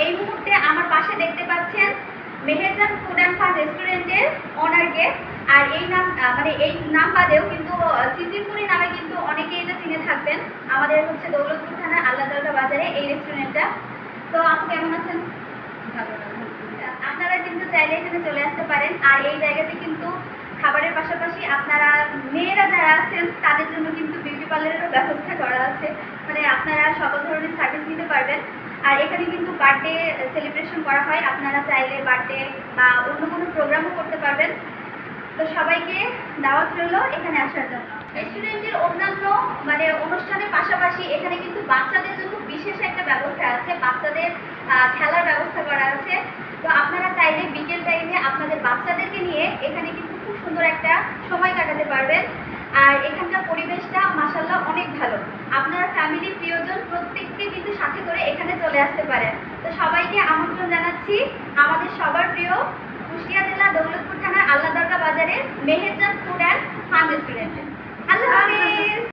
এই মুহূর্তে আমার পাশে দেখতে পাচ্ছেন মেহেরজান ফুড অ্যান্ড ফান রেস্টুরেন্টের ওনারকে। আর এই নাম এই নাম বাদেও কিন্তু সিসিপুরি নামে কিন্তু অনেকেই এটা চিনে থাকবেন। আমাদের হচ্ছে দৌলতপুর থানার আল্লাহদরগা বাজারে এই রেস্টুরেন্টটা। তো আপু কেমন আছেন? আপনারা কিন্তু চাইলে এখানে চলে আসতে পারেন। আর এই জায়গাতে কিন্তু খাবারের পাশাপাশি আপনারা মেয়েরা যারা আছেন তাদের জন্য কিন্তু বিউটি পার্লারেরও ব্যবস্থা করা আছে। মানে আপনারা সকল ধরনের সার্ভিস নিতে পারবেন। আর এখানে কিন্তু বার্থডে সেলিব্রেশন করা হয়, আপনারা চাইলে বার্থডে বা অন্য কোনো প্রোগ্রামও করতে পারবেন। তো সবাইকে দাওয়াত রইল এখানে আসার জন্য। রেস্টুরেন্টের অন্যান্য অনুষ্ঠানের পাশাপাশি এখানে কিন্তু বাচ্চাদের জন্য বিশেষ একটা ব্যবস্থা আছে, বাচ্চাদের খেলার ব্যবস্থা করা আছে। তো আপনারা চাইলে বিকেল টাইমে আপনাদের বাচ্চাদেরকে নিয়ে এখানে কিন্তু খুব সুন্দর একটা সময় কাটাতে পারবেন। আর এখানকার পরিবেশটা মাশাআল্লাহ অনেক ভালো। আপনারা ফ্যামিলি প্রিয়জন প্রত্যেককে কিন্তু সাথে করে এখানে চলে আসতে পারেন। তো সবাইকে আমন্ত্রণ জানাচ্ছি আমাদের সবার প্রিয় কুষ্টিয়া জেলা দৌলতপুর থানার আল্লাহদরগা বাজারের মেহেরজান ফুড অ্যান্ড ফান রেস্টুরেন্টে। আল্লাহ হাফেজ।